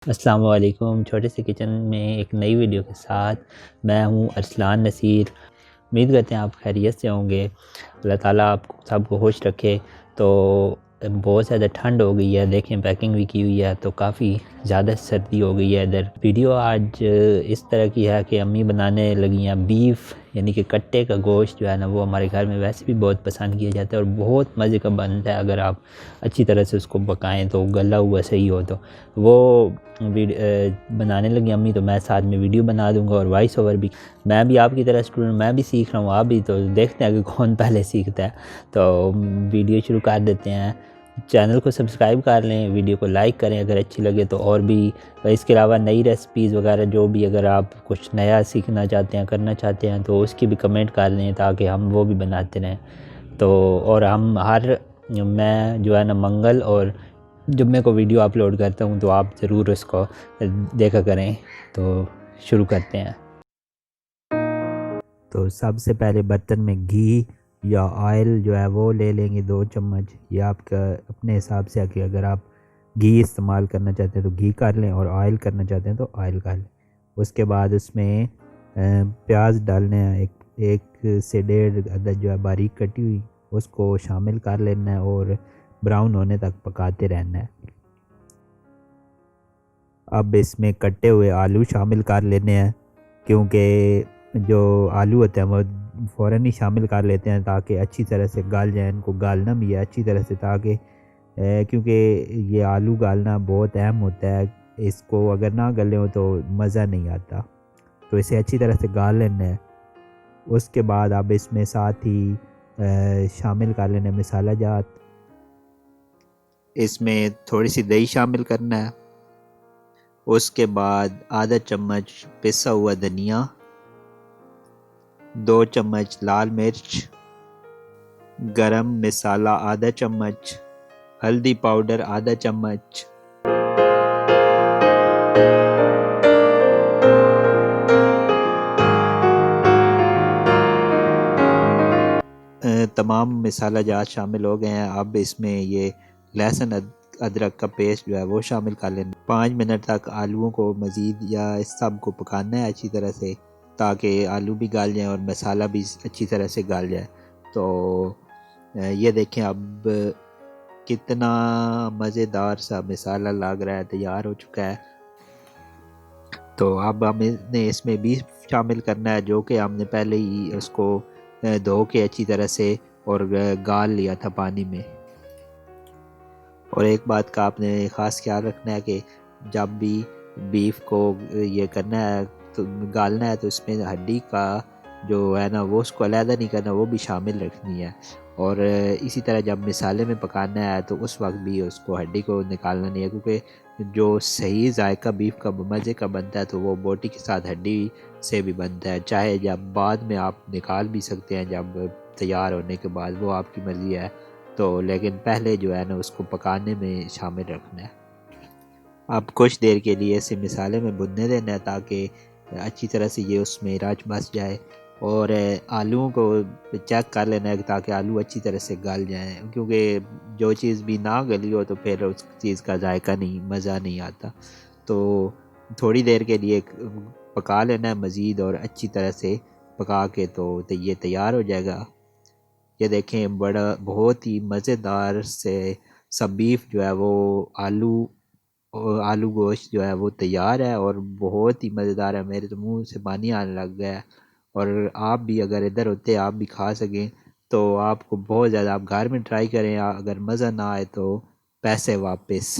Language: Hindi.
अस्सलाम वालेकुम। छोटे से किचन में एक नई वीडियो के साथ मैं हूँ अरसलान नसीर। उम्मीद करते हैं आप खैरियत से होंगे। अल्लाह ताला आप सबको खुश रखे। तो बहुत ज़्यादा ठंड हो गई है, देखें पैकिंग भी की हुई है तो काफ़ी ज़्यादा सर्दी हो गई है इधर। वीडियो आज इस तरह की है कि अम्मी बनाने लगी हैं बीफ, यानी कि कट्टे का गोश्त जो है ना, वो हमारे घर में वैसे भी बहुत पसंद किया जाता है और बहुत मज़े का बनता है अगर आप अच्छी तरह से उसको पकाएं तो, गला हुआ सही हो तो। वो बनाने लगी अम्मी तो मैं साथ में वीडियो बना दूंगा और वॉइस ओवर भी। मैं भी आपकी तरह स्टूडेंट, मैं भी सीख रहा हूँ, आप भी, तो देखते हैं कि कौन पहले सीखता है। तो वीडियो शुरू कर देते हैं। चैनल को सब्सक्राइब कर लें, वीडियो को लाइक करें अगर अच्छी लगे तो, और भी इसके अलावा नई रेसिपीज़ वगैरह जो भी अगर आप कुछ नया सीखना चाहते हैं, करना चाहते हैं तो उसकी भी कमेंट कर लें ताकि हम वो भी बनाते रहें। तो और हम मैं जो है ना मंगल और जुम्मे को वीडियो अपलोड करता हूँ, तो आप ज़रूर उसको देखा करें। तो शुरू करते हैं। तो सबसे पहले बर्तन में घी या ऑयल जो है वो ले लेंगे 2 चम्मच, या आपका अपने हिसाब से कि अगर आप घी इस्तेमाल करना चाहते हैं तो घी कर लें और ऑयल करना चाहते हैं तो ऑयल कर लें। उसके बाद उसमें प्याज डालने हैं, एक से 1.5 अदद जो है बारीक कटी हुई, उसको शामिल कर लेना है और ब्राउन होने तक पकाते रहना है। अब इसमें कटे हुए आलू शामिल कर लेने हैं, क्योंकि जो आलू होते हैं वो फ़ौरन ही शामिल कर लेते हैं ताकि अच्छी तरह से गल जाए। इनको गालना भी है अच्छी तरह से, ताकि क्योंकि ये आलू गालना बहुत अहम होता है, इसको अगर ना गले हो तो मज़ा नहीं आता। तो इसे अच्छी तरह से गाल लेना है। उसके बाद अब इसमें साथ ही शामिल कर लेना मसाला जात। इसमें थोड़ी सी दही शामिल करना है। उसके बाद आधा चम्मच पिसा हुआ धनिया, 2 चम्मच लाल मिर्च, गरम मसाला आधा चम्मच, हल्दी पाउडर आधा चम्मच, तमाम मसाला जात शामिल हो गए हैं। अब इसमें ये लहसुन अदरक का पेस्ट जो है वो शामिल कर लेना। 5 मिनट तक आलूओं को मज़ीद या इस सब को पकाना है अच्छी तरह से, ताकि आलू भी गल जाए और मसाला भी अच्छी तरह से गल जाए। तो ये देखें अब कितना मज़ेदार सा मसाला लग रहा है, तैयार हो चुका है। तो अब हमने इसमें बीफ शामिल करना है, जो कि हमने पहले ही उसको धो के अच्छी तरह से और गाल लिया था पानी में। और एक बात का आपने ख़ास ख्याल रखना है कि जब भी बीफ को ये करना है तो गालना है, तो इसमें हड्डी का जो है ना वो उसको अलहदा नहीं करना, वो भी शामिल रखनी है। और इसी तरह जब मिसाले में पकाना है तो उस वक्त भी उसको हड्डी को निकालना नहीं है, क्योंकि जो सही जायका बीफ का मज़े का बनता है तो वो बोटी के साथ हड्डी से भी बनता है। चाहे जब बाद में आप निकाल भी सकते हैं जब तैयार होने के बाद, वो आपकी मर्ज़ी है। तो लेकिन पहले जो है ना उसको पकाने में शामिल रखना है। अब कुछ देर के लिए इसे मिसाले में भुनने देना है ताकि अच्छी तरह से ये उसमें रच बस जाए। और आलूओं को चेक कर लेना है ताकि आलू अच्छी तरह से गल जाएं, क्योंकि जो चीज़ भी ना गली हो तो फिर उस चीज़ का जायका नहीं, मज़ा नहीं आता। तो थोड़ी देर के लिए पका लेना है मज़ीद और अच्छी तरह से पका के तो ये तैयार हो जाएगा। ये देखें बड़ा बहुत ही मज़ेदार से सब बीफ जो है वो आलू गोश्त जो है वो तैयार है और बहुत ही मज़ेदार है। मेरे तो मुंह से पानी आने लग गया है। और आप भी अगर इधर होते आप भी खा सकें तो आपको बहुत ज़्यादा, आप घर में ट्राई करें, अगर मज़ा ना आए तो पैसे वापस।